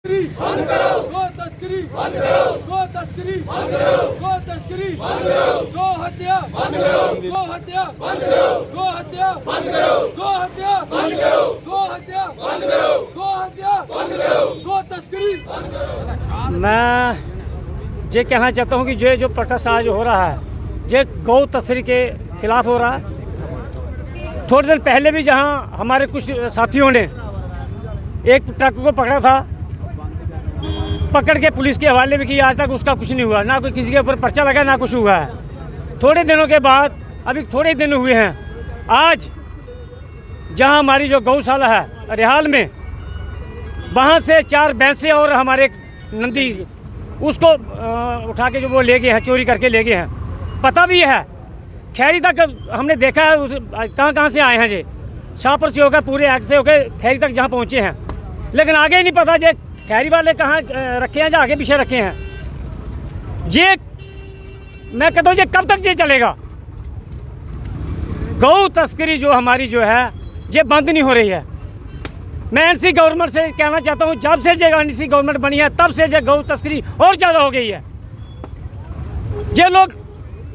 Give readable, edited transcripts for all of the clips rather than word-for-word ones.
बंद करो, गो तस्करी बंद करो, गो तस्करी बंद करो, गो तस्करी बंद करो, गो हत्या बंद करो, गो हत्या बंद करो, गो हत्या बंद करो, गो हत्या बंद करो, गो हत्या बंद करो, गो हत्या बंद करो, गो तस्करी बंद करो। मैं ये कहना चाहता हूँ कि जो प्रोटेस्ट आज हो रहा है ये गौ तस्करी के खिलाफ हो रहा है। थोड़े दिन पहले भी जहाँ हमारे कुछ साथियों ने एक ट्रक को पकड़ा था, पकड़ के पुलिस के हवाले भी किया, आज तक उसका कुछ नहीं हुआ, ना कोई किसी के ऊपर पर्चा लगा, ना कुछ हुआ है। थोड़े दिनों के बाद, अभी थोड़े दिन हुए हैं, आज जहां हमारी जो गौशाला है रिहाल में, वहां से 4 भैंसे और हमारे नंदी उसको उठा के जो वो ले गए हैं, चोरी करके ले गए हैं। पता भी है खैरी तक हमने देखा है, कहाँ से आए हैं ये, शाहपुर से होकर पूरे आग से होकर खैरी तक जहाँ पहुँचे हैं, लेकिन आगे ही नहीं पता जे खैरी वाले कहाँ रखे हैं, जो आगे पीछे रखे हैं। ये मैं कहता हूँ ये कब तक ये चलेगा? गौ तस्करी जो हमारी जो है ये बंद नहीं हो रही है। मैं एनसी गवर्नमेंट से कहना चाहता हूँ, जब से ये एनसी गवर्नमेंट बनी है तब से ये गौ तस्करी और ज़्यादा हो गई है। ये लोग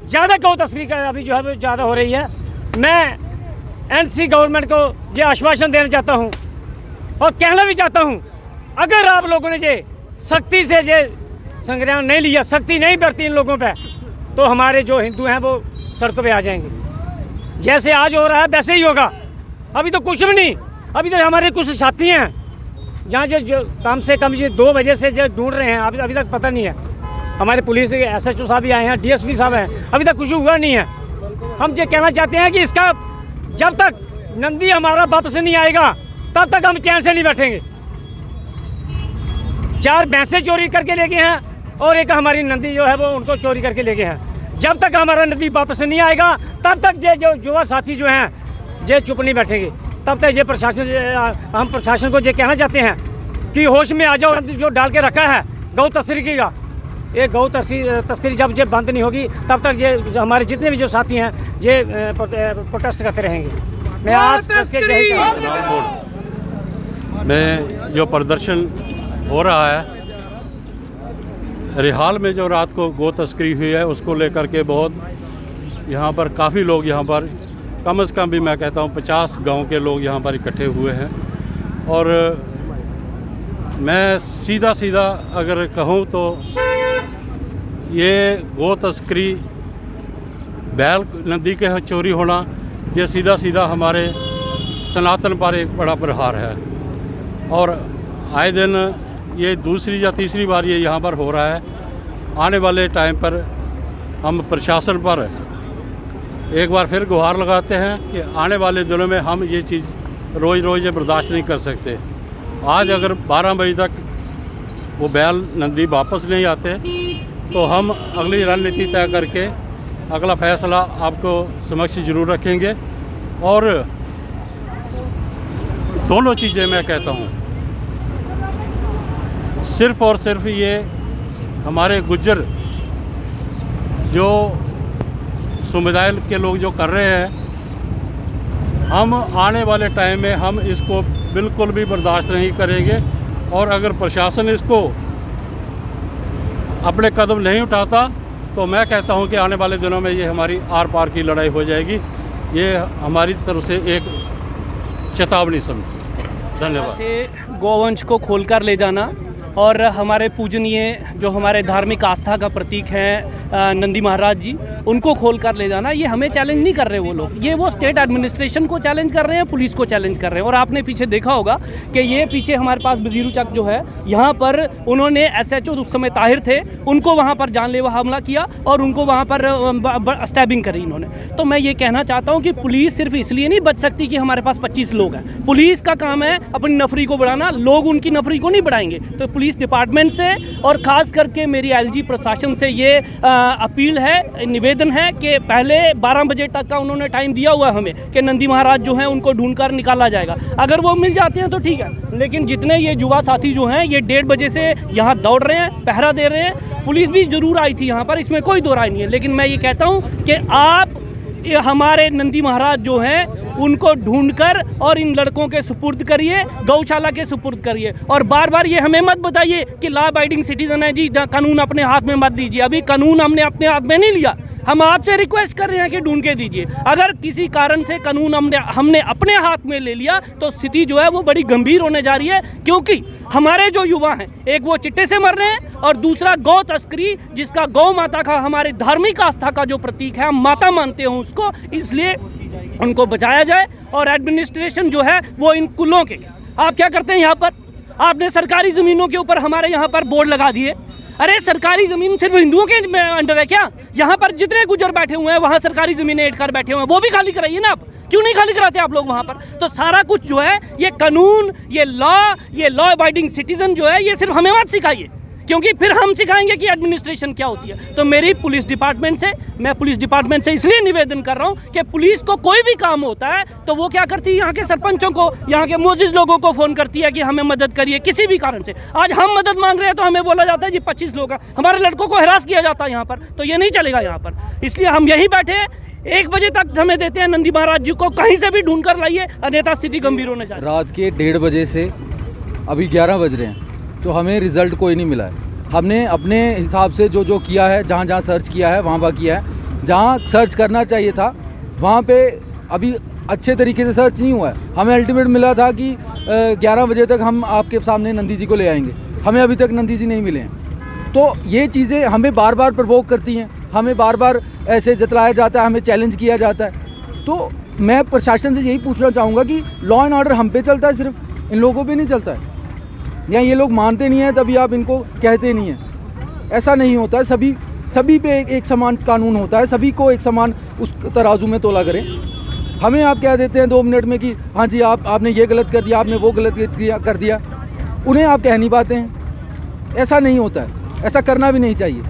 ज़्यादा गौ तस्करी का अभी जो है वो ज़्यादा हो रही है। मैं एनसी गवर्नमेंट को ये आश्वासन देना चाहता हूँ और कहना भी चाहता हूँ, अगर आप लोगों ने ये सख्ती से ये संज्ञान नहीं लिया, सख्ती नहीं बरती इन लोगों पे, तो हमारे जो हिंदू हैं वो सड़कों पे आ जाएंगे। जैसे आज हो रहा है वैसे ही होगा। अभी तो कुछ भी नहीं, अभी तो हमारे कुछ साथी हैं जहाँ जो कम से कम ये 2 बजे से जो ढूंढ रहे हैं, अभी तक पता नहीं है। हमारे पुलिस के SHO साहब भी आए हैं, DSP साहब हैं, अभी तक कुछ हुआ नहीं है। हम ये कहना चाहते हैं कि इसका जब तक नंदी हमारा वापस नहीं आएगा तब तक हम चैन से नहीं बैठेंगे। 4 भैंसे चोरी करके ले गए हैं और एक हमारी नंदी जो है वो उनको चोरी करके ले गए हैं। जब तक हमारा नंदी वापस नहीं आएगा तब तक ये जो युवा साथी जो हैं ये चुप नहीं बैठेंगे। तब तक ये हम प्रशासन को ये कहना चाहते हैं कि होश में आ जाओ। जो डाल के रखा है गौ तस्करी का, ये गौ तस्करी जब ये बंद नहीं होगी तब तक ये हमारे जितने भी जो साथी हैं ये प्रोटेस्ट करते रहेंगे। मैं आज में जो प्रदर्शन हो रहा है रिहाल में, जो रात को गौ तस्करी हुई है उसको लेकर के बहुत यहाँ पर काफ़ी लोग यहाँ पर कम से कम भी मैं कहता हूँ 50 गांव के लोग यहाँ पर इकट्ठे हुए हैं। और मैं सीधा अगर कहूँ तो ये गौ तस्करी, बैल नदी के चोरी होना, ये सीधा हमारे सनातन पर एक बड़ा प्रहार है। और आए दिन ये दूसरी या तीसरी बार ये यहाँ पर हो रहा है। आने वाले टाइम पर हम प्रशासन पर एक बार फिर गुहार लगाते हैं कि आने वाले दिनों में हम ये चीज़ रोज़ ये बर्दाश्त नहीं कर सकते। आज अगर 12 बजे तक वो बैल नंदी वापस नहीं आते तो हम अगली रणनीति तय करके अगला फैसला आपको समक्ष जरूर रखेंगे। और दोनों चीज़ें मैं कहता हूँ, सिर्फ़ और सिर्फ ये हमारे गुज्जर जो समुदाय के लोग जो कर रहे हैं, हम आने वाले टाइम में हम इसको बिल्कुल भी बर्दाश्त नहीं करेंगे। और अगर प्रशासन इसको अपने कदम नहीं उठाता तो मैं कहता हूं कि आने वाले दिनों में ये हमारी आर पार की लड़ाई हो जाएगी। ये हमारी तरफ से एक चेतावनी समझ। धन्यवाद। से गौवंश को खोलकर ले जाना और हमारे पूजनीय जो हमारे धार्मिक आस्था का प्रतीक हैं नंदी महाराज जी, उनको खोल कर ले जाना, ये हमें चैलेंज नहीं कर रहे वो लोग, ये वो स्टेट एडमिनिस्ट्रेशन को चैलेंज कर रहे हैं, पुलिस को चैलेंज कर रहे हैं। और आपने पीछे देखा होगा कि ये पीछे हमारे पास बजीरू चक जो है, यहाँ पर उन्होंने SHO उस समय ताहिर थे, उनको वहाँ पर जानलेवा हमला किया और उनको वहाँ पर स्टैबिंग करी इन्होंने। तो मैं ये कहना चाहता हूँ कि पुलिस सिर्फ इसलिए नहीं बच सकती कि हमारे पास 25 लोग हैं। पुलिस का काम है अपनी नफरी को बढ़ाना, लोग उनकी नफरी को नहीं बढ़ाएंगे। तो पुलिस डिपार्टमेंट से और ख़ास करके मेरी LG प्रशासन से ये अपील है, निवेदन है कि पहले 12 बजे तक का उन्होंने टाइम दिया हुआ है हमें कि नंदी महाराज जो हैं उनको ढूंढकर निकाला जाएगा। अगर वो मिल जाते हैं तो ठीक है, लेकिन जितने ये युवा साथी जो हैं ये 1:30 बजे से यहाँ दौड़ रहे हैं, पहरा दे रहे हैं। पुलिस भी ज़रूर आई थी यहाँ पर, इसमें कोई दो राय नहीं है, लेकिन मैं ये कहता हूँ कि आप ये हमारे नंदी महाराज जो हैं उनको ढूंढकर और इन लड़कों के सुपुर्द करिए, गौशाला के सुपुर्द करिए। और बार बार ये हमें मत बताइए कि लॉ अबाइडिंग सिटीजन है जी, कानून अपने हाथ में मत लीजिए। अभी कानून हमने अपने हाथ में नहीं लिया, हम आपसे रिक्वेस्ट कर रहे हैं कि ढूंढ के दीजिए। अगर किसी कारण से कानून हमने अपने हाथ में ले लिया तो स्थिति जो है वो बड़ी गंभीर होने जा रही है, क्योंकि हमारे जो युवा हैं, एक वो चिट्टे से मर रहे हैं और दूसरा गौ तस्करी, जिसका गौ माता का हमारे धार्मिक आस्था का जो प्रतीक है, हम माता मानते हैं उसको, इसलिए उनको बचाया जाए। और एडमिनिस्ट्रेशन जो है वो इन कुलों के, आप क्या करते हैं यहाँ पर, आपने सरकारी ज़मीनों के ऊपर हमारे यहाँ पर बोर्ड लगा दिए। अरे सरकारी ज़मीन सिर्फ हिंदुओं के अंडर है क्या? यहाँ पर जितने गुजर बैठे हुए हैं वहाँ सरकारी ज़मीनें ऐंठकर बैठे हुए हैं, वो भी खाली कराइए ना। आप क्यों नहीं खाली कराते आप लोग वहाँ पर? तो सारा कुछ जो है ये कानून, ये लॉ अबाइडिंग सिटीजन जो है, ये सिर्फ हमें मत सिखाइए, क्योंकि फिर हम सिखाएंगे कि एडमिनिस्ट्रेशन क्या होती है। तो मेरी पुलिस डिपार्टमेंट से इसलिए निवेदन कर रहा हूँ कि पुलिस को कोई भी काम होता है तो वो क्या करती है, यहाँ के सरपंचों को, यहाँ के मोजिज लोगों को फ़ोन करती है कि हमें मदद करिए किसी भी कारण से। आज हम मदद मांग रहे हैं तो हमें बोला जाता है जी 25 लोग हैं, हमारे लड़कों को हरास किया जाता है यहाँ पर, तो ये नहीं चलेगा यहाँ पर। इसलिए हम यही बैठे हैं, 1 बजे तक हमें देते हैं नंदी महाराज जी को, कहीं से भी ढूंढ कर लाइए, अन्यथा स्थिति गंभीर होने जा रही है। रात के 1:30 बजे से अभी 11 बज रहे हैं तो हमें रिज़ल्ट कोई नहीं मिला है। हमने अपने हिसाब से जो किया है, जहाँ सर्च किया है वहाँ किया है, जहाँ सर्च करना चाहिए था वहाँ पे अभी अच्छे तरीके से सर्च नहीं हुआ है। हमें अल्टीमेट मिला था कि 11 बजे तक हम आपके सामने नंदी जी को ले आएंगे, हमें अभी तक नंदी जी नहीं मिले हैं। तो ये चीज़ें हमें बार बार प्रवोक करती हैं, हमें बार बार ऐसे जतलाया जाता है, हमें चैलेंज किया जाता है। तो मैं प्रशासन से यही पूछना चाहूँगा कि लॉ एंड ऑर्डर हम पे चलता है, सिर्फ इन लोगों पे नहीं चलता है, या ये लोग मानते नहीं हैं तभी आप इनको कहते नहीं हैं। ऐसा नहीं होता है, सभी पे एक समान कानून होता है, सभी को एक समान उस तराजू में तोला करें। हमें आप कह देते हैं 2 मिनट में कि हाँ जी आपने ये गलत कर दिया, आपने वो गलत कर दिया, उन्हें आप कह नहीं पाते हैं। ऐसा नहीं होता है, ऐसा करना भी नहीं चाहिए।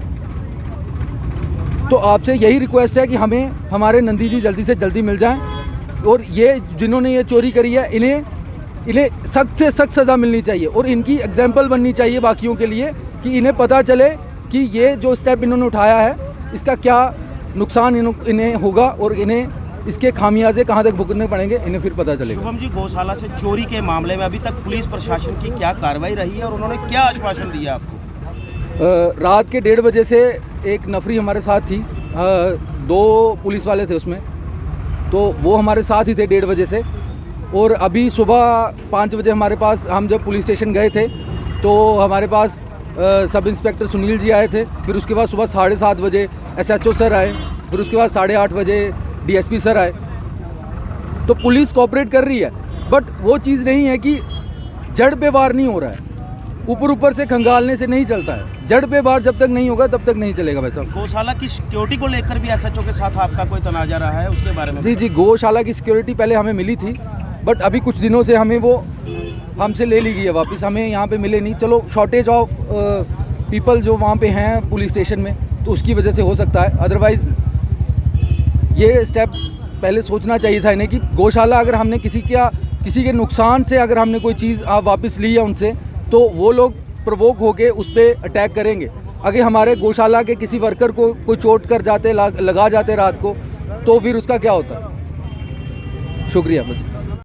तो आपसे यही रिक्वेस्ट है कि हमें हमारे नंदी जी जल्दी से जल्दी मिल जाएं, और ये जिन्होंने ये चोरी करी है इन्हें सख्त से सख्त सज़ा मिलनी चाहिए, और इनकी एग्जाम्पल बननी चाहिए बाकियों के लिए, कि इन्हें पता चले कि ये जो स्टेप इन्होंने उठाया है इसका क्या नुकसान इन्हें होगा, और इन्हें इसके खामियाजे कहाँ तक भुगतने पड़ेंगे, इन्हें फिर पता चलेगा। शुभम जी, गौशाला से चोरी के मामले में अभी तक पुलिस प्रशासन की क्या कार्रवाई रही है और उन्होंने क्या आश्वासन दिया आपको? रात के 1:30 बजे से एक नफरी हमारे साथ थी, 2 पुलिस वाले थे उसमें, तो वो हमारे साथ ही थे 1:30 बजे से। और अभी सुबह 5 बजे हमारे पास, हम जब पुलिस स्टेशन गए थे तो हमारे पास सब इंस्पेक्टर सुनील जी आए थे, फिर उसके बाद सुबह 7:30 बजे SHO सर आए, फिर उसके बाद 8:30 बजे DSP सर आए। तो पुलिस कोऑपरेट कर रही है, बट वो चीज़ नहीं है कि जड़ पे वार नहीं हो रहा है, ऊपर से खंगालने से नहीं चलता है। जड़ पे वार जब तक नहीं होगा तब तक नहीं चलेगा। वैसा गौशाला की सिक्योरिटी को लेकर भी SHO के साथ आपका कोई तनाजा रहा है, उसके बारे में? जी, गौशाला की सिक्योरिटी पहले हमें मिली थी, बट अभी कुछ दिनों से हमें वो हमसे ले ली गई है वापस, हमें यहाँ पे मिले नहीं। चलो शॉर्टेज ऑफ पीपल जो वहाँ पे हैं पुलिस स्टेशन में, तो उसकी वजह से हो सकता है, अदरवाइज़ ये स्टेप पहले सोचना चाहिए था इन्हें कि गौशाला अगर हमने किसी के नुकसान से अगर हमने कोई चीज़ वापस ली है उनसे, तो वो लोग प्रवोक होके उस पर अटैक करेंगे। अगर हमारे गौशाला के किसी वर्कर को कोई चोट कर जाते, लगा जाते रात को, तो फिर उसका क्या होता है? शुक्रिया बस।